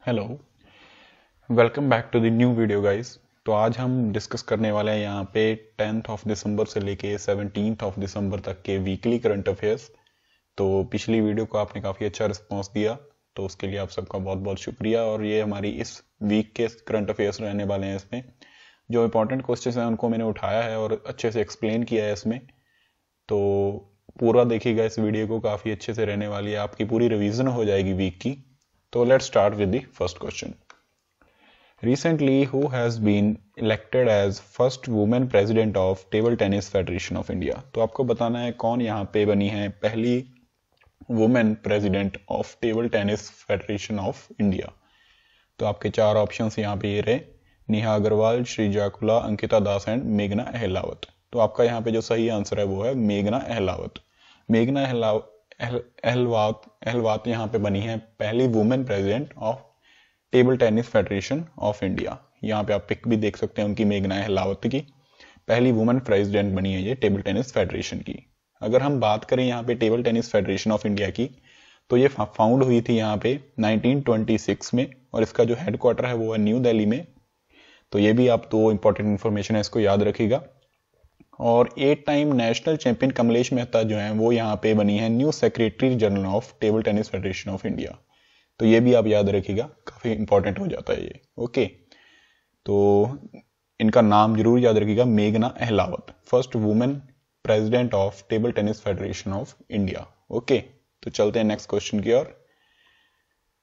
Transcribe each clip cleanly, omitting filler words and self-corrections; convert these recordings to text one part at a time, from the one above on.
Hello, welcome back to the new video guys. तो आज हम डिस्कस करने वाले हैं यहाँ पे 10th ऑफ दिसंबर से लेके 17th ऑफ दिसंबर तक के वीकली करंट अफेयर्स। तो पिछली वीडियो को आपने काफ़ी अच्छा रिस्पॉन्स दिया, तो उसके लिए आप सबका बहुत बहुत शुक्रिया। और ये हमारी इस वीक के करंट अफेयर्स रहने वाले हैं। इसमें जो इंपॉर्टेंट क्वेश्चन हैं उनको मैंने उठाया है और अच्छे से एक्सप्लेन किया है इसमें। तो पूरा देखिएगा इस वीडियो को, काफ़ी अच्छे से रहने वाली है, आपकी पूरी रिवीजन हो जाएगी वीक की। तो let's start with the first question. Recently, who has been elected as first woman president of Table Tennis Federation of India? तो आपको बताना है कौन यहाँ पे बनी है पहली women president of table tennis federation of India. तो आपके चार ऑप्शंस यहाँ पे ये रहे, नेहा अग्रवाल, श्रीजा खुला, अंकिता दास एंड मेघना अहलावत। तो आपका यहाँ पे जो सही आंसर है वो है मेघना अहलावत। मेघना अहलवात यहाँ पे बनी है पहली women president of table tennis federation of India. यहाँ पे आप पिक भी देख सकते हैं उनकी, मेघना अहलावत की पहली वुमेन प्रेसिडेंट बनी है ये टेबल टेनिस फेडरेशन की। अगर हम बात करें यहाँ पे table tennis federation of India की, तो ये फाउंड हुई थी यहाँ पे 1926 में, और इसका जो हेडक्वार्टर है वो है न्यू दिल्ली में। तो ये भी आप दो इंपॉर्टेंट इन्फॉर्मेशन है, इसको याद रखिएगा। और 8 time national champion Kamlesh Mehta जो है वो यहाँ पे बनी है new secretary general of table tennis federation of India. तो ये भी आप याद रखिएगा, काफी इंपॉर्टेंट हो जाता है ये। ओके, तो इनका नाम जरूर याद रखिएगा, मेघना Ahlawat, first women president of table tennis federation of India. Okay, तो चलते हैं नेक्स्ट क्वेश्चन की ओर।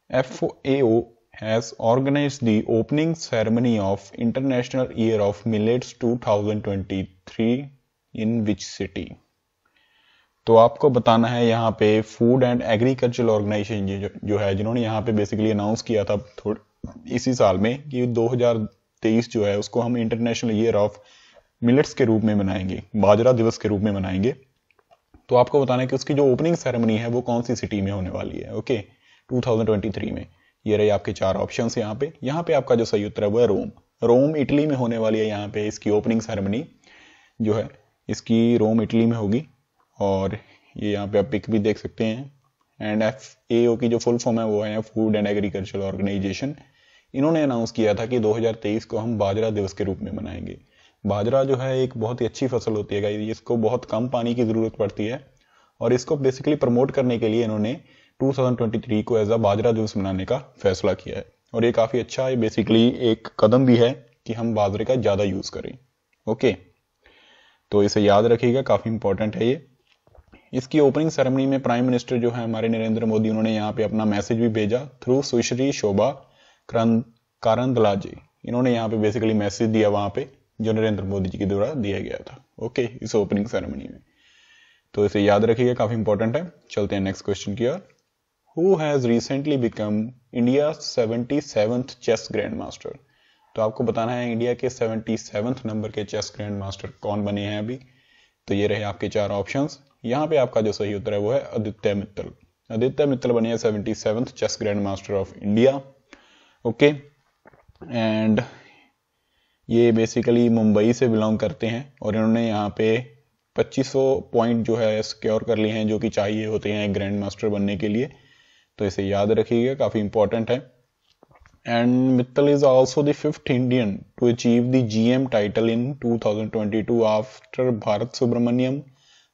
FAO has organized the opening ceremony of International Year of Millets 2023 in which city? तो आपको बताना है यहाँ पे फूड एंड एग्रीकल्चरल ऑर्गेनाइजेशन जो है, जिन्होंने यहाँ पे बेसिकली अनाउंस किया था इसी साल में कि 2023 जो है उसको हम इंटरनेशनल ईयर ऑफ मिलेट्स के रूप में मनाएंगे, बाजरा दिवस के रूप में मनाएंगे। तो आपको बताना है कि उसकी जो ओपनिंग सेरेमनी है वो कौन सी सिटी में होने वाली है। ओके, 2023 में। ये रहे आपके चार ऑप्शन यहाँ पे आपका जो सही उत्तर है वो है रोम। रोम इटली में होने वाली है यहाँ पे इसकी ओपनिंग सेरेमनी जो है, इसकी रोम इटली में होगी। और ये यहाँ पे आप पिक भी देख सकते हैं। एंड FAO की जो फुल फॉर्म है वो है फूड एंड एग्रीकल्चरल ऑर्गेनाइजेशन। इन्होंने अनाउंस किया था कि 2023 को हम बाजरा दिवस के रूप में मनाएंगे। बाजरा जो है एक बहुत ही अच्छी फसल होती है, इसको बहुत कम पानी की जरूरत पड़ती है, और इसको बेसिकली प्रमोट करने के लिए इन्होंने 2023 को एज अ बाजरा दिवस मनाने का फैसला किया है। और ये काफी अच्छा है, बेसिकली एक कदम भी है कि हम बाजरे का ज्यादा यूज करें। ओके, तो इसे याद रखिएगा, काफी इंपॉर्टेंट है ये। इसकी ओपनिंग सेरेमनी में प्राइम मिनिस्टर जो है हमारे नरेंद्र मोदी, उन्होंने यहाँ पे अपना मैसेज भी भेजा थ्रू सुश्री शोभा करंदलाजे। इन्होंने यहाँ पे बेसिकली मैसेज दिया वहां पे, जो नरेंद्र मोदी जी के द्वारा दिया गया था। ओके, इस ओपनिंग सेरेमनी में। तो इसे याद रखिएगा, काफी इंपॉर्टेंट है। चलते हैं नेक्स्ट क्वेश्चन की ओर। Who has recently become India 77th chess grand master? तो आपको बताना है इंडिया के 77th नंबर के चेस ग्रैंड मास्टर कौन बने हैं अभी। तो ये रहे आपके चार ऑप्शंस। यहाँ पे आपका जो सही उत्तर है वो है आदित्य मित्तल। आदित्य मित्तल बने हैं 77th chess grand master of India. Okay, and ये बेसिकली मुंबई से बिलोंग करते हैं, और इन्होंने यहाँ पे 2500 पॉइंट जो है सिक्योर कर लिए हैं, जो कि चाहिए होते हैं ग्रैंड मास्टर बनने के लिए। तो इसे याद रखिएगा, काफी इंपॉर्टेंट है। And Mittal is also the 5th Indian to achieve the GM title in 2022 after Bharat Subramaniam,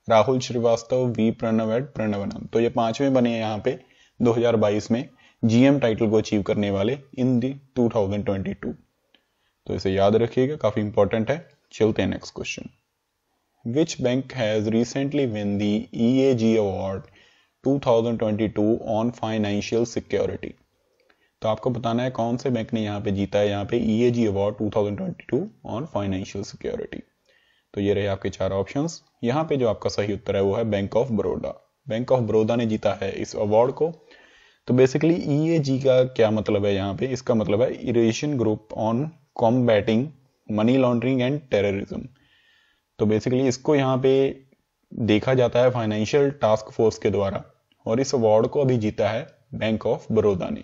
Rahul Srivastava, V Pranav and Pranavanand. तो ये पांचवें बने हैं यहाँ पे 2022 में GM टाइटल को अचीव करने वाले इन दी 2022। तो इसे याद रखिएगा, काफी इंपॉर्टेंट है। चलते हैं next question. Which bank has recently win the EAG award 2022 on financial security? तो आपको बताना है कौन से बैंक ने यहाँ पे जीता है यहाँ पे EAG award 2022 on financial security. तो ये रहे आपके चार ऑप्शंस। यहाँ पे जो आपका सही उत्तर है वो है bank of Baroda. Bank of Baroda ने जीता है इस अवार्ड को। तो बेसिकली EAG का क्या मतलब है यहाँ पे? इसका मतलब है Eurasian group on combating money laundering and terrorism. तो बेसिकली इसको यहाँ पे देखा जाता है फाइनेंशियल टास्क फोर्स के द्वारा, और इस अवार्ड को अभी जीता है बैंक ऑफ बड़ौदा ने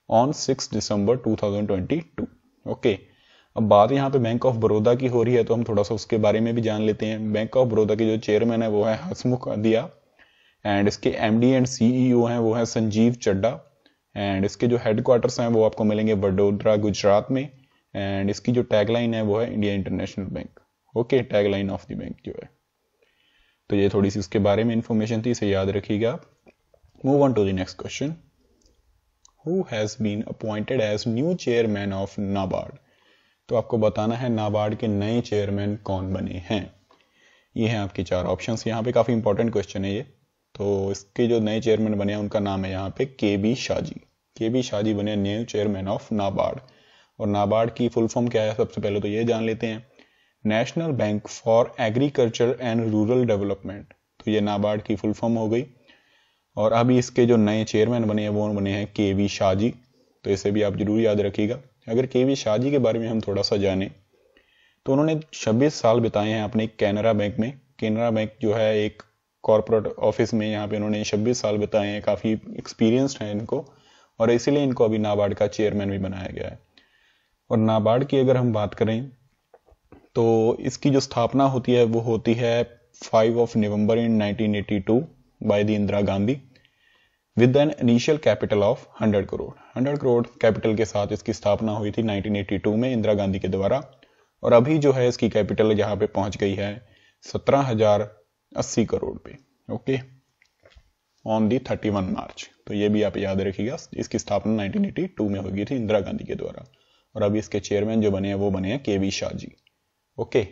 ऑन 6 दिसंबर 2022। ओके, अब बात यहाँ पे बैंक ऑफ बड़ौदा की हो रही है, तो हम थोड़ा सा उसके बारे में भी जान लेते हैं। बैंक ऑफ बड़ौदा के जो चेयरमैन है वो है हसमुख अदिया, एंड इसके MD एंड CEO हैं वो है संजीव चड्डा, एंड इसके जो हेडक्वार्टर्स हैं वो आपको मिलेंगे वडोदरा गुजरात में। एंड इसकी जो टैगलाइन है वो है India international bank. Okay, tagline of the bank जो है। तो ये थोड़ी सी उसके बारे में इंफॉर्मेशन थी, इसे याद रखिएगा। Move on to the next question. Who has been appointed as new chairman of NABARD. तो आपको बताना है नाबार्ड के नए चेयरमैन कौन बने हैं। ये हैं आपके 4 ऑप्शंस। यहाँ पे काफी इंपॉर्टेंट क्वेश्चन है ये। तो इसके जो नए चेयरमैन बने हैं उनका नाम है यहाँ पे KB शाहजी। KB शाहजी बने न्यू चेयरमैन ऑफ नाबार्ड। और नाबार्ड की फुल फॉर्म क्या है, सबसे पहले तो ये जान लेते हैं, national bank for agriculture and rural development. तो ये नाबार्ड की फुल फॉर्म हो गई। और अभी इसके जो नए चेयरमैन बने हैं वो बने हैं KB शाहजी। तो इसे भी आप जरूर याद रखिएगा। अगर KB शाहजी के बारे में हम थोड़ा सा जाने तो उन्होंने 26 साल बिताए हैं अपने कैनरा बैंक में। कैनरा बैंक जो है एक कॉर्पोरेट ऑफिस में, यहाँ पे उन्होंने 26 साल बिताए हैं। काफी एक्सपीरियंस्ड है इनको, और इसीलिए इनको अभी नाबार्ड का चेयरमैन भी बनाया गया है। और नाबार्ड की अगर हम बात करें तो इसकी जो स्थापना होती है वो होती है 5 नवंबर इन 1982 by the Indira Gandhi with an initial capital of 100 crore. 100 crore capital के साथ इसकी स्थापना हुई थी 1982 में इंदिरा गांधी के द्वारा। और अभी जो है इसकी कैपिटल यहाँ पे पहुंच गई है 17,080 करोड़ पे। ओके, ऑन दी 31 मार्च। तो ये भी आप याद रखिएगा, इसकी स्थापना 1982 में होगी थी इंदिरा गांधी के द्वारा। और अभी इसके चेयरमैन जो बने हैं वो बने हैं KB शाहजी। ओके,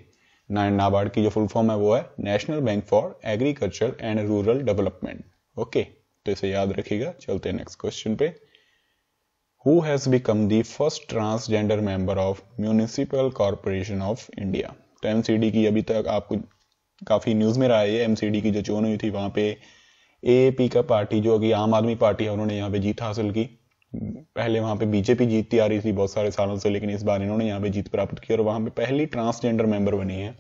नाबार्ड की जो फुल फॉर्म है वो है national bank for agriculture and rural development. Okay, तो इसे याद रखिएगा। चलते हैं नेक्स्ट क्वेश्चन पे। Who has become the first transgender member of Municipal Corporation of India? तो MCD की अभी तक आपको काफी न्यूज में रहा है। MCD की जो चोन हुई थी वहां पे AAP का पार्टी जो कि आम आदमी पार्टी है उन्होंने यहाँ पे जीत हासिल की। पहले वहां पे BJP जीतती आ रही थी बहुत सारे सालों से, लेकिन इस बार इन्होंने यहाँ पे जीत प्राप्त की और वहां पे पहली ट्रांसजेंडर मेंबर बनी है।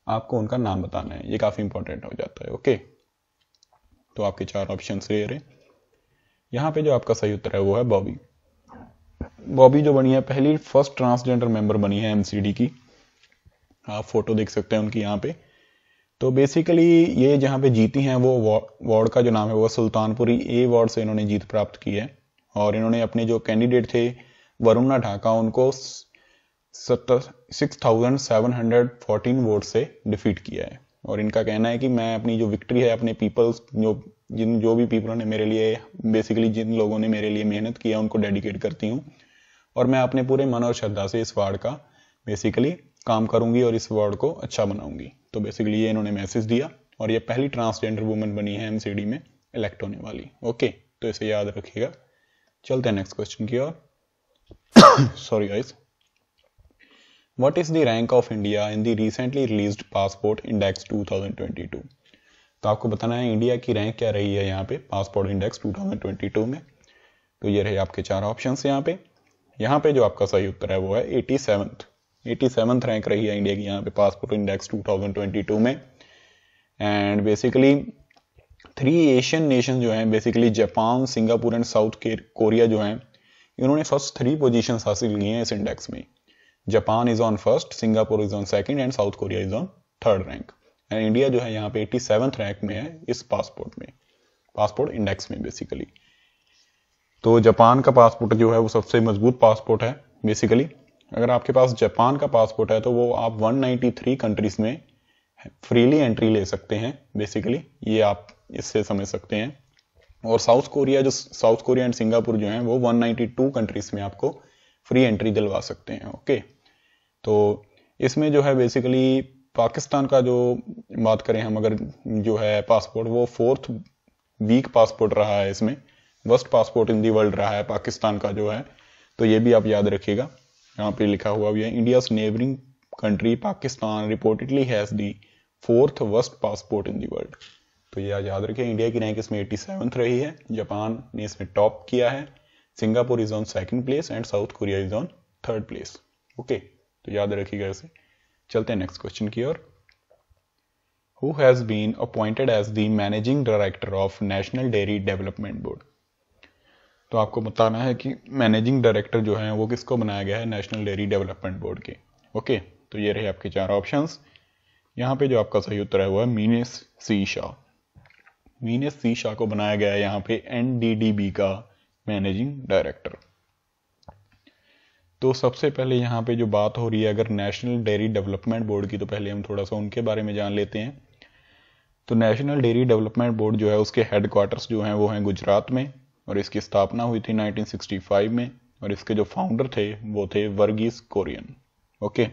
आपको उनका नाम बताना है, ये काफी इंपॉर्टेंट हो जाता है। ओके, तो आपके 4 ऑप्शन क्लियर है। यहाँ पे जो आपका सही उत्तर है वो है बॉबी। बॉबी जो बनी है पहली फर्स्ट ट्रांसजेंडर मेंबर बनी है MCD की। आप फोटो देख सकते हैं उनकी यहाँ पे। तो बेसिकली ये जहाँ पे जीती हैं वो वार्ड का जो नाम है वो सुल्तानपुरी A वार्ड से इन्होंने जीत प्राप्त की है। और इन्होंने अपने जो कैंडिडेट थे वरुणा ढाका उनको 6,714 वोट से डिफीट किया है। और इनका कहना है कि मैं अपनी जो विक्ट्री है अपने पीपल्स जो भी पीपलों ने मेरे लिए, बेसिकली जिन लोगों ने मेरे लिए मेहनत किया उनको डेडिकेट करती हूँ। और मैं अपने पूरे मन और श्रद्धा से इस वार्ड का बेसिकली काम करूंगी और इस वार्ड को अच्छा बनाऊंगी। तो बेसिकली ये इन्होंने मैसेज दिया और ये पहली ट्रांसजेंडर वुमेन बनी है MCD में इलेक्ट होने वाली। ओके, तो इसे याद रखिएगा। चलते हैं नेक्स्ट क्वेश्चन की ओर। Sorry guys. What is the rank of India in the recently released passport index 2022? तो आपको बताना है इंडिया की रैंक क्या रही है यहाँ पे पासपोर्ट इंडेक्स 2022 में। तो ये रहे आपके 4 ऑप्शन यहाँ पे जो आपका सही उत्तर है वो है 87th रैंक रही है इंडिया की यहाँ पे पासपोर्ट इंडेक्स 2022 में। एंड बेसिकली 3 एशियन नेशन जो हैं, basically Japan, Singapore and South Korea जो हैं, इन्होंने फर्स्ट 3 पोजीशंस हासिल की हैं इस इंडेक्स में। Japan is on first, Singapore is on second and South Korea is on third rank. And India जो है यहाँ पे 87th रैंक में है इस पासपोर्ट इंडेक्स में बेसिकली। तो जापान का पासपोर्ट जो है वो सबसे मजबूत पासपोर्ट है बेसिकली। अगर आपके पास जापान का पासपोर्ट है तो वो आप 193 कंट्रीज में फ्रीली एंट्री ले सकते हैं बेसिकली, ये आप इससे समझ सकते हैं। और साउथ कोरिया एंड सिंगापुर जो हैं वो 192 कंट्रीज में आपको फ्री एंट्री दिलवा सकते हैं। ओके, तो इसमें जो है बेसिकली पाकिस्तान का जो बात करें हम अगर जो है पासपोर्ट वो 4th वीक पासपोर्ट रहा है, इसमें worst passport in the world रहा है पाकिस्तान का जो है। तो ये भी आप याद रखिएगा, यहाँ पे लिखा हुआ भी है India's neighbouring country Pakistan reportedly has the 4th worst passport in the world. तो ये याद रखिए इंडिया की रैंक इसमें 87th रही है। जापान ने इसमें टॉप किया है, Singapore is on 2nd place and South Korea is on 3rd place. Okay, तो याद रखिएगा इसे। चलते हैं नेक्स्ट क्वेश्चन की ओर। Who has been appointed as the managing director of national dairy development board? तो आपको बताना है कि मैनेजिंग डायरेक्टर जो है वो किसको बनाया गया है नेशनल डेयरी डेवलपमेंट बोर्ड के। ओके, तो ये रहे आपके 4 ऑप्शंस। यहाँ पे जो आपका सही उत्तर है वो है मीनेश सी शाह। मीनेश सी शाह को बनाया गया है यहाँ पे NDDB का मैनेजिंग डायरेक्टर। तो सबसे पहले यहाँ पे जो बात हो रही है अगर नेशनल डेयरी डेवलपमेंट बोर्ड की, तो पहले हम थोड़ा सा उनके बारे में जान लेते हैं। तो नेशनल डेयरी डेवलपमेंट बोर्ड जो है उसके हेडक्वार्टर्स जो हैं वो हैं गुजरात में, और इसकी स्थापना हुई थी 1965 में, और इसके जो फाउंडर थे वो थे वर्गीस कुरियन। ओके,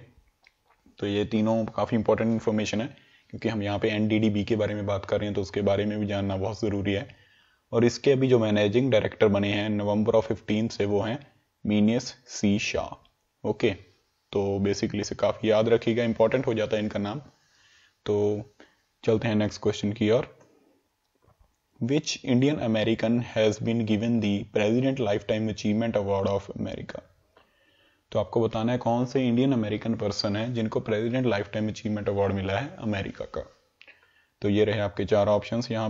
तो ये तीनों काफ़ी इंपॉर्टेंट इन्फॉर्मेशन है, क्योंकि हम यहाँ पे एनडीडीबी के बारे में बात कर रहे हैं तो उसके बारे में भी जानना बहुत ज़रूरी है। और इसके अभी जो मैनेजिंग डायरेक्टर बने हैं नवंबर ऑफ 15 से, वो हैं मीनियस सी शाह। ओके, तो बेसिकली इसे काफ़ी याद रखिएगा, इंपॉर्टेंट हो जाता है इनका नाम। तो चलते हैं नेक्स्ट क्वेश्चन की ओर। Which Indian American has been given the president life time achievement award of America. तो आपको बताना है कौन से इंडियन अमेरिकन पर्सन है जिनको president life time achievement award मिला है अमेरिका का। तो ये रहे आपके चार ऑप्शंस यहाँ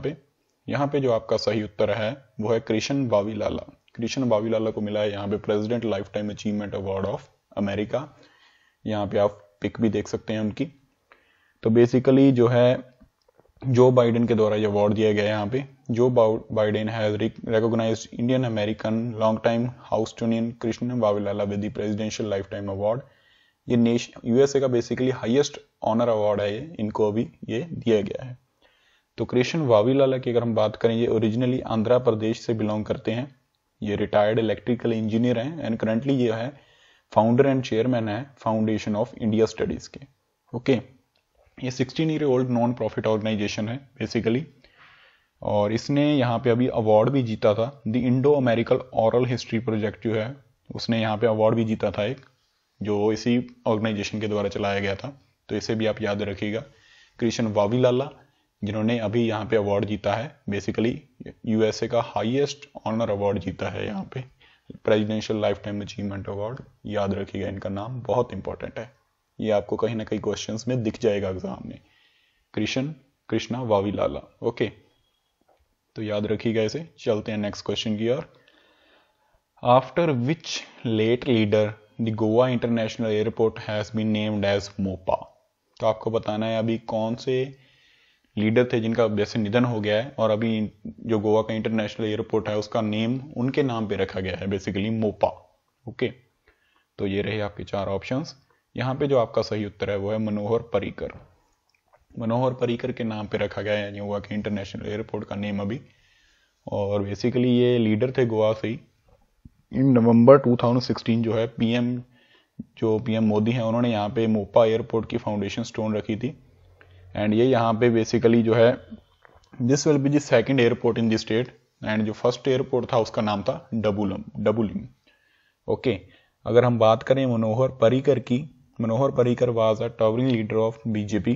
पे जो आपका सही उत्तर है वो है कृष्ण वावीलाला। कृष्ण वावीलाला को मिला है यहाँ पे president life time achievement award of America. यहाँ पे आप पिक भी देख सकते हैं उनकी। तो बेसिकली जो है जो बाइडेन के द्वारा ये अवार्ड दिया गया है यहाँ पे। Joe Biden has recognised Indian American long time Houstonian Krishna Vavilala with the presidential life time award. ये यूएसए का बेसिकली हाईएस्ट ऑनर अवार्ड है, इनको अभी ये दिया गया है। तो कृष्ण वावीलाला की अगर हम बात करें, ये ओरिजिनली आंध्र प्रदेश से बिलोंग करते हैं। ये रिटायर्ड इलेक्ट्रिकल इंजीनियर हैं एंड करंटली ये है फाउंडर एंड चेयरमैन है फाउंडेशन ऑफ इंडिया स्टडीज के। ओके, ये 16 year old non profit organisation है बेसिकली, और इसने यहाँ पे अभी अवार्ड भी जीता था। The Indo American oral history project जो है उसने यहाँ पे अवार्ड भी जीता था एक, जो इसी ऑर्गेनाइजेशन के द्वारा चलाया गया था। तो इसे भी आप याद रखिएगा, कृष्ण वावीलाला जिन्होंने अभी यहाँ पे अवार्ड जीता है, बेसिकली यूएसए का हाईएस्ट ऑनर अवार्ड जीता है यहाँ पे, presidential life time achievement award. याद रखिएगा, इनका नाम बहुत इंपॉर्टेंट है, ये आपको कहीं ना कहीं क्वेश्चंस में दिख जाएगा एग्जाम में, कृष्णा वावीलाला। ओके, तो याद रखिएगा इसे। चलते हैं नेक्स्ट क्वेश्चन की ओर। After which late leader the Goa international airport has been named as Mopa. तो आपको बताना है अभी कौन से लीडर थे जिनका वैसे निधन हो गया है, और अभी जो गोवा का इंटरनेशनल एयरपोर्ट है उसका नेम उनके नाम पे रखा गया है, बेसिकली मोपा। ओके, तो ये रहे आपके चार ऑप्शंस। यहाँ पे जो आपका सही उत्तर है वो है मनोहर पर्रिकर। मनोहर पर्रिकर के नाम पे रखा गया है गोवा के इंटरनेशनल एयरपोर्ट का नेम अभी। और बेसिकली ये लीडर थे गोवा से ही। इन नवंबर 2016 जो है पीएम मोदी हैं, उन्होंने यहाँ पे मोपा एयरपोर्ट की फाउंडेशन स्टोन रखी थी। एंड ये यहाँ पे बेसिकली जो है this will be the second airport in the state, and जो फर्स्ट एयरपोर्ट था उसका नाम था डबुलिम। ओके, अगर हम बात करें मनोहर पर्रिकर की, Manohar Parrikar was a towering leader of BJP.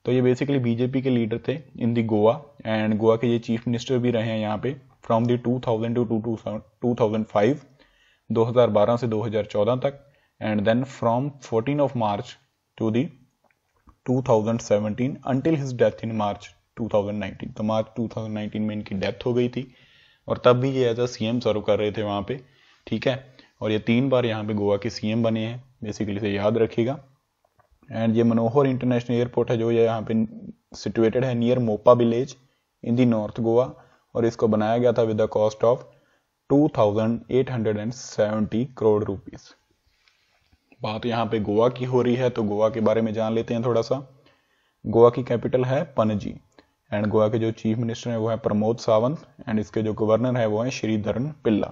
तो ये बेसिकली बीजेपी के लीडर थे in the Goa, and Goa के ये चीफ मिनिस्टर भी रहे हैं यहाँ पे फ्रॉम दी 2000 टू 2005, 2012 से 2014 तक, and then from 14 of March to the 2017 until his death in March 2019। तो मार्च 2019 में इनकी डेथ हो गई थी, और तब भी ये एज अ सीएम सर्व कर रहे थे वहाँ पे। ठीक है, और ये 3 बार यहाँ पे गोवा के सीएम बने हैं, बेसिकली से याद रखिएगा। एंड ये मनोहर इंटरनेशनल एयरपोर्ट है जो ये यहाँ पे सिचुएटेड है near Mopa village in the north Goa, और इसको बनाया गया था with the cost of 2870 crore rupees. बात यहाँ पे गोवा की हो रही है, तो गोवा के बारे में जान लेते हैं थोड़ा सा। गोवा की कैपिटल है पणजी, एंड गोवा के जो चीफ मिनिस्टर है वो है प्रमोद सावंत, एंड इसके जो गवर्नर है वो है श्रीधरन पिल्ला।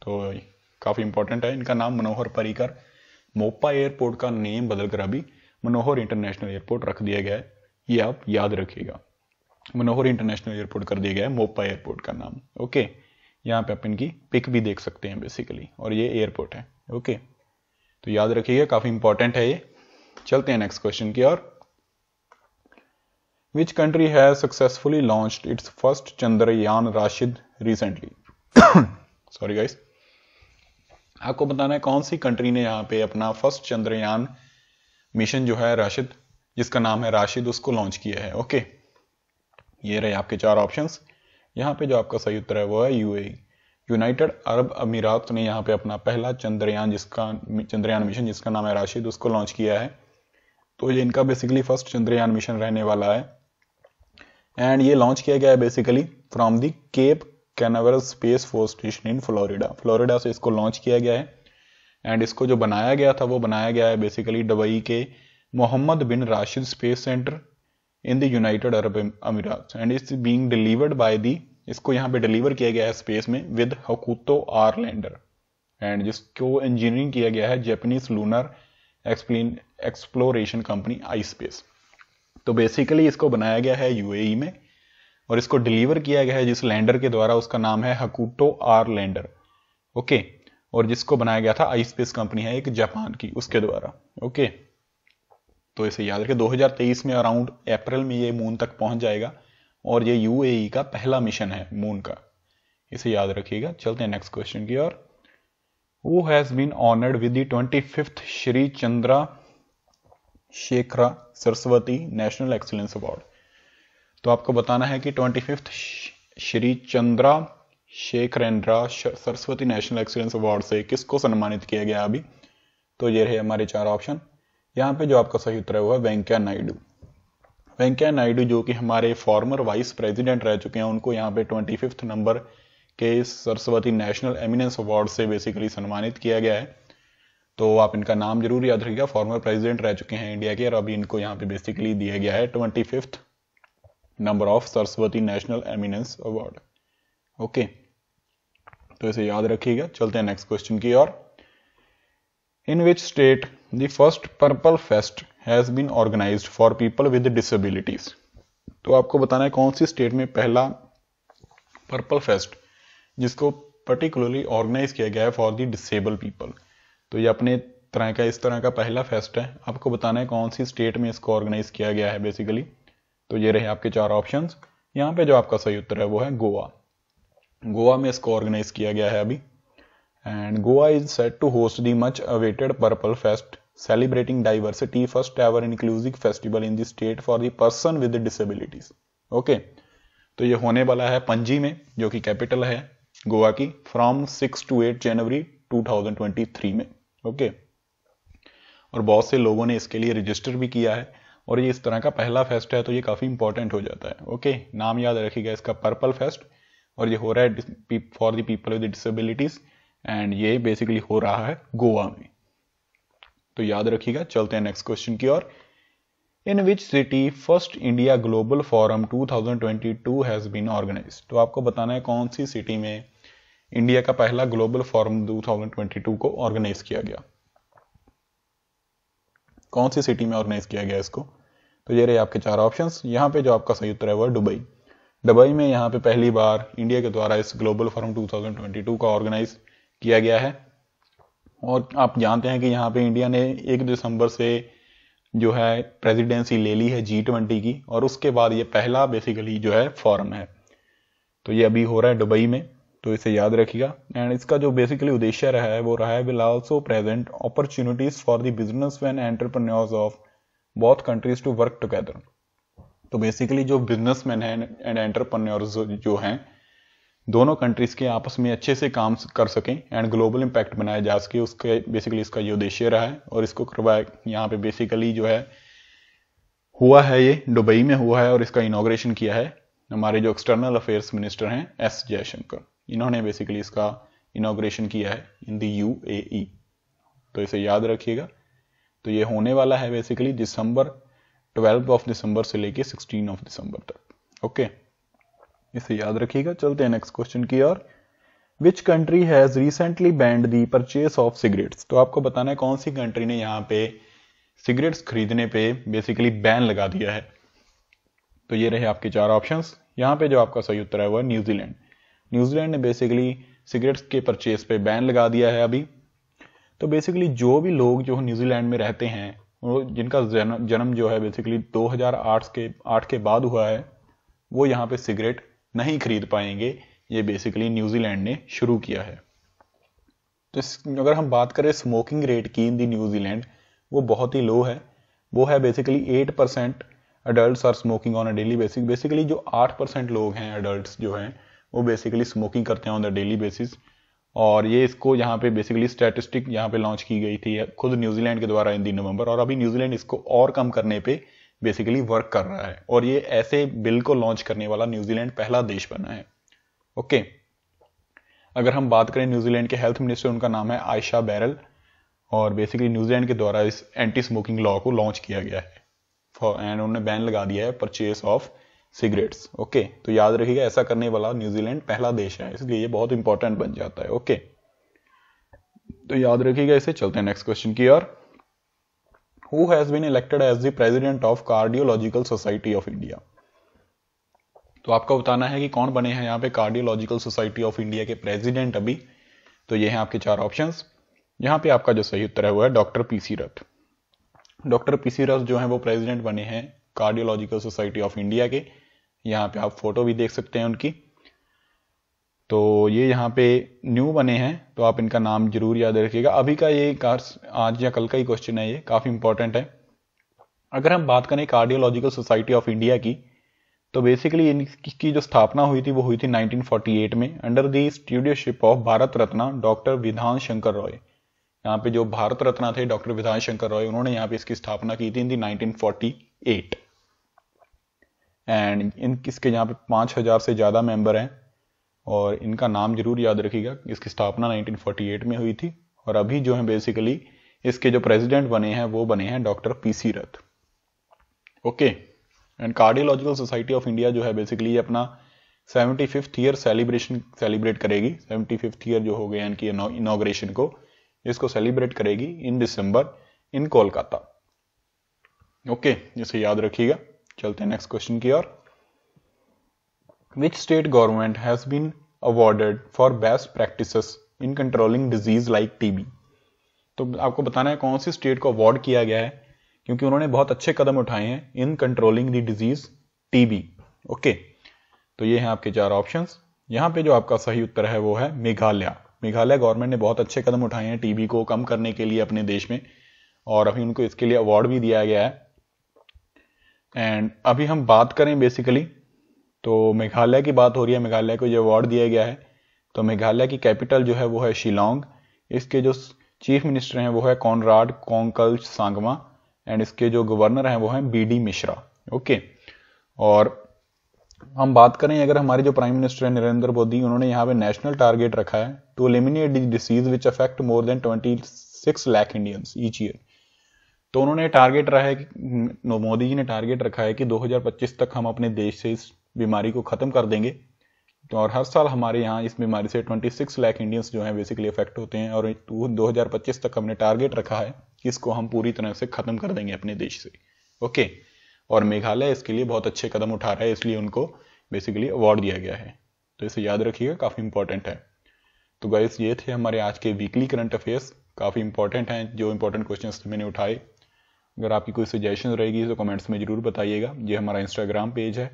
तो काफी इंपॉर्टेंट है इनका नाम मनोहर पर्रिकर। मोपा एयरपोर्ट का नेम बदलकर अभी मनोहर इंटरनेशनल एयरपोर्ट रख दिया गया है, ये आप याद रखिएगा। मनोहर इंटरनेशनल एयरपोर्ट कर दिया गया है मोपा एयरपोर्ट का नाम। ओके, यहाँ पे आप इनकी पिक भी देख सकते हैं बेसिकली, और ये एयरपोर्ट है। ओके, तो याद रखिएगा, काफी इंपॉर्टेंट है ये। चलते हैं नेक्स्ट क्वेश्चन की ओर। Which country has successfully launched its first Chandrayaan Rashid recently? Sorry guys. आपको बताना है कौन सी कंट्री ने यहाँ पे अपना फर्स्ट चंद्रयान मिशन जो है राशिद, जिसका नाम है राशिद, उसको लॉन्च किया है। ओके, ये रहे आपके 4 ऑप्शंस। यहाँ पे जो आपका सही उत्तर है वो है यूएई। यूनाइटेड अरब अमीरात ने यहाँ पे अपना पहला चंद्रयान मिशन जिसका नाम है राशिद, उसको लॉन्च किया है। तो ये इनका बेसिकली फर्स्ट चंद्रयान मिशन रहने वाला है, एंड ये लॉन्च किया गया है basically from the Cape Canaveral space force station in Florida. Florida से इसको लॉन्च किया गया है एंड इसको जो बनाया गया था वो बनाया गया है बेसिकली दुबई के Mohammed bin Rashid space centre in the United Arab Emirates and it's being delivered by the, इसको यहाँ पे डिलीवर किया गया है स्पेस में with Hakuto R lander and जिसको इंजीनियरिंग किया गया है Japanese lunar exploration company ispace. तो बेसिकली इसको बनाया गया है यूएई में और इसको डिलीवर किया गया है जिस लैंडर के द्वारा, उसका नाम है हकुतो आर लैंडर। ओके, और जिसको बनाया गया था आई स्पेस कंपनी है एक जापान की, उसके द्वारा। ओके, तो इसे याद रखें 2023 में अराउंड अप्रैल में ये मून तक पहुंच जाएगा और ये यूएई का पहला मिशन है मून का, इसे याद रखिएगा। चलते हैं नेक्स्ट क्वेश्चन की ओर। Who has been honored with the 25th Shri Chandra Shekhara Saraswati national excellence award? तो आपको बताना है कि 25th Shri Chandra Shekharendra Saraswati national excellence award से किसको सम्मानित किया गया अभी। तो ये रहे हमारे चार ऑप्शन। यहाँ पे जो आपका सही उत्तर है वो है वेंकैया नायडू। वेंकैया नायडू जो कि हमारे फॉर्मर वाइस प्रेसिडेंट रह चुके हैं, उनको यहाँ पे 25th नंबर के सरस्वती नेशनल एमिनेंस अवार्ड से बेसिकली सम्मानित किया गया है। तो आप इनका नाम जरूर याद रखिएगा, फॉर्मर प्रेसिडेंट रह चुके हैं इंडिया के और अभी इनको यहाँ पे बेसिकली दिया गया है 25th number of Saraswati national eminence award. Okay, तो इसे याद रखिएगा। चलते हैं नेक्स्ट क्वेश्चन की ओर। In which state the first purple fest has been organised for people with disabilities? तो आपको बताना है कौन सी स्टेट में पहला पर्पल फेस्ट जिसको पर्टिकुलरली ऑर्गेनाइज किया गया है फॉर द डिसेबल पीपल। तो ये अपने तरह का इस तरह का पहला फेस्ट है। आपको बताना है कौन सी स्टेट में इसको ऑर्गेनाइज किया गया है बेसिकली। तो ये रहे आपके चार ऑप्शंस। यहाँ पे जो आपका सही उत्तर है वो है गोवा। गोवा में इसको ऑर्गेनाइज किया गया है अभी and Goa is set to host the much awaited purple fest celebrating diversity, first ever inclusive festival in the state for the person with disabilities. Okay, तो ये होने वाला है पणजी में जो कि कैपिटल है गोवा की, फ्रॉम 6 to 8 जनवरी 2023 में। ओके, और बहुत से लोगों ने इसके लिए रजिस्टर भी किया है और ये इस तरह का पहला फेस्ट है तो ये काफी इंपॉर्टेंट हो जाता है। ओके, नाम याद रखिएगा इसका पर्पल फेस्ट और ये हो रहा है for the people with disabilities and ये बेसिकली हो रहा है गोवा में। तो याद रखिएगा। चलते हैं नेक्स्ट क्वेश्चन की ओर। In which city first India global forum 2022 has been organised? तो आपको बताना है कौन सी सिटी में इंडिया का पहला ग्लोबल फोरम 2022 को ऑर्गेनाइज किया गया। कौन सी सिटी में ऑर्गेनाइज किया गया इसको? तो ये रहे आपके चार ऑप्शंस। यहाँ पे जो आपका सही उत्तर है वो दुबई। दुबई में यहाँ पे पहली बार इंडिया के द्वारा इस ग्लोबल फोरम 2022 का ऑर्गेनाइज किया गया है और आप जानते हैं कि यहाँ पे इंडिया ने 1 दिसंबर से जो है प्रेसिडेंसी ले ली है G20 की और उसके बाद ये पहला बेसिकली जो है फॉरम है। तो ये अभी हो रहा है दुबई में, तो इसे याद रखिएगा। एंड इसका जो बेसिकली उद्देश्य रहा है वो रहा है will also present opportunities for the businessman entrepreneurs of both countries to work together. तो बेसिकली जो बिजनेसमैन हैं एंड एंटरप्रेन्योर्स जो हैं दोनों कंट्रीज के आपस में अच्छे से काम कर सकें एंड ग्लोबल इंपैक्ट बनाया जा सके, उसके बेसिकली इसका ये उद्देश्य रहा है और इसको करवाया यहाँ पे बेसिकली जो है हुआ है, ये दुबई में हुआ है और इसका इनॉग्रेशन किया है हमारे जो एक्सटर्नल अफेयर्स मिनिस्टर हैं एस जयशंकर। इन्होंने बेसिकली इसका इनॉग्रेशन किया है इन द UAE। तो इसे याद रखिएगा। तो ये होने वाला है बेसिकली 12 दिसंबर से लेके 16 दिसंबर तक। ओके, इसे याद रखिएगा। चलते हैं नेक्स्ट क्वेश्चन की ओर। Which country has recently banned the purchase of cigarettes? तो आपको बताना है कौन सी कंट्री ने यहाँ पे सिगरेट्स खरीदने पे बेसिकली बैन लगा दिया है। तो ये रहे आपके चार ऑप्शंस। यहाँ पे जो आपका सही उत्तर है वो है न्यूजीलैंड। न्यूजीलैंड ने बेसिकली सिगरेट्स के परचेस पे बैन लगा दिया है अभी। तो बेसिकली जो भी लोग जो न्यूजीलैंड में रहते हैं वो जिनका जन्म जो है बेसिकली 2008 के बाद हुआ है वो यहाँ पे सिगरेट नहीं खरीद पाएंगे। ये बेसिकली न्यूजीलैंड ने शुरू किया है। तो अगर हम बात करें स्मोकिंग रेट की इन दी न्यूजीलैंड, वो बहुत ही लो है। वो है basically 8% adults are smoking on a daily basis. Basically जो 8% लोग हैं अडल्ट्स जो हैं वो बेसिकली स्मोकिंग करते हैं ऑन द डेली बेसिस। और ये इसको यहाँ पे बेसिकली स्टैटिस्टिक यहाँ पे लॉन्च की गई थी खुद न्यूजीलैंड के द्वारा इन दी नवंबर, और अभी न्यूजीलैंड इसको और कम करने पे बेसिकली वर्क कर रहा है और ये ऐसे बिल को लॉन्च करने वाला न्यूजीलैंड पहला देश बना है। ओके, अगर हम बात करें न्यूजीलैंड के हेल्थ मिनिस्टर, उनका नाम है आयशा बैरल, और बेसिकली न्यूजीलैंड के द्वारा इस एंटी स्मोकिंग लॉ को लॉन्च किया गया है एंड उन्होंने बैन लगा दिया है परचेस ऑफ सिगरेट्स। ओके, तो याद रखिएगा ऐसा करने वाला न्यूजीलैंड पहला देश है, इसलिए ये बहुत इंपॉर्टेंट बन जाता है। ओके, तो याद रखिएगा इसे। चलते हैं नेक्स्ट क्वेश्चन की ओर। Who has been elected as the president of cardiological society of India? तो आपको बताना है कि कौन बने हैं यहाँ पे कार्डियोलॉजिकल सोसाइटी ऑफ इंडिया के प्रेसिडेंट अभी। तो ये हैं आपके चार ऑप्शंस। यहाँ पे आपका जो सही उत्तर है वो है डॉक्टर पीसी रथ। डॉक्टर पीसी रथ जो है वो प्रेसिडेंट बने हैं कार्डियोलॉजिकल सोसाइटी ऑफ इंडिया के। यहाँ पे आप फोटो भी देख सकते हैं उनकी। तो ये यहाँ पे न्यू बने हैं, तो आप इनका नाम जरूर याद रखिएगा। अभी का ये आज या कल का ही क्वेश्चन है, ये काफी इंपॉर्टेंट है। अगर हम बात करें कार्डियोलॉजिकल सोसाइटी ऑफ इंडिया की, तो बेसिकली इनकी जो स्थापना हुई थी वो हुई थी 1948 में under the stewardship of Bharat Ratna doctor Vidhan Shankar Roy. यहाँ पे जो भारत रत्ना थे डॉक्टर विधान शंकर रॉय, उन्होंने यहाँ पे इसकी स्थापना की थी इन दी 1948। एंड इसके यहाँ पे 5000 से ज्यादा मेंबर हैं, और इनका नाम जरूर याद रखिएगा। इसकी स्थापना 1948 में हुई थी, और अभी जो है बेसिकली इसके जो प्रेसिडेंट बने हैं वो बने हैं doctor PC Rath. Okay, and cardiological society of India जो है बेसिकली ये अपना 75th ईयर सेलिब्रेट करेगी। 75th ईयर जो हो गया इनकी इनॉग्रेशन को, इसको सेलिब्रेट करेगी इन दिसंबर इन कोलकाता। ओके, इसे याद रखिएगा। चलते हैं नेक्स्ट क्वेश्चन की ओर। Which state government has been awarded for best practices in controlling disease like TB? तो आपको बताना है कौन सी स्टेट को अवार्ड किया गया है, क्योंकि उन्होंने बहुत अच्छे कदम उठाए हैं in controlling the disease TB. Okay, तो ये हैं आपके चार ऑप्शंस। यहाँ पे जो आपका सही उत्तर है वो है मेघालय। मेघालय गवर्नमेंट ने बहुत अच्छे कदम उठाए हैं टीबी को कम करने के लिए अपने देश में, और अभी उनको इसके लिए अवार्ड भी दिया गया है। एंड अभी हम बात करें बेसिकली, तो मेघालय की बात हो रही है, मेघालय को जो अवार्ड दिया गया है। तो मेघालय की कैपिटल जो है वो है शिलोंग। इसके जो चीफ मिनिस्टर हैं वो है कॉनराड कोंकल सांगमा, एंड इसके जो गवर्नर हैं वो हैं बीडी मिश्रा। ओके, और हम बात करें अगर हमारे जो प्राइम मिनिस्टर है नरेंद्र मोदी, उन्होंने यहाँ पे नेशनल टारगेट रखा है to eliminate the disease which affect more than 26 lakh Indians each year. तो उन्होंने टारगेट रहा है कि मोदी जी ने टारगेट रखा है कि 2025 तक हम अपने देश से इस बीमारी को खत्म कर देंगे, और हर साल हमारे यहाँ इस बीमारी से 26 लाख इंडियंस जो हैं बेसिकली अफेक्ट होते हैं, और 2025 तक हमने टारगेट रखा है कि इसको हम पूरी तरह से खत्म कर देंगे अपने देश से। ओके, और मेघालय इसके लिए बहुत अच्छे कदम उठा रहा है, इसलिए उनको बेसिकली अवार्ड दिया गया है। तो इसे याद रखिएगा, काफी इंपॉर्टेंट है। तो गाइस ये थे हमारे आज के वीकली करंट अफेयर्स, काफी इंपॉर्टेंट हैं जो इंपॉर्टेंट क्वेश्चंस मैंने उठाए। अगर आपकी कोई सजेशन रहेगी तो कमेंट्स में जरूर बताइएगा। ये हमारा इंस्टाग्राम पेज है,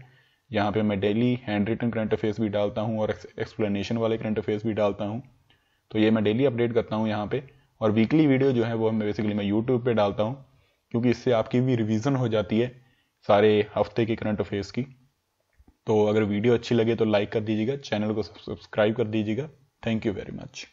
यहाँ पे मैं daily hand written current affairs भी डालता हूँ और एक्सप्लेनेशन वाले करंट अफेयर्स भी डालता हूँ। तो ये मैं डेली अपडेट करता हूँ यहाँ पे, और वीकली वीडियो जो है वो बेसिकली मैं यूट्यूब पे डालता हूँ, क्योंकि इससे आपकी भी रिवीजन हो जाती है सारे हफ्ते के करंट अफेयर्स की। तो अगर वीडियो अच्छी लगे तो लाइक कर दीजिएगा, चैनल को सब्सक्राइब कर दीजिएगा। Thank you very much.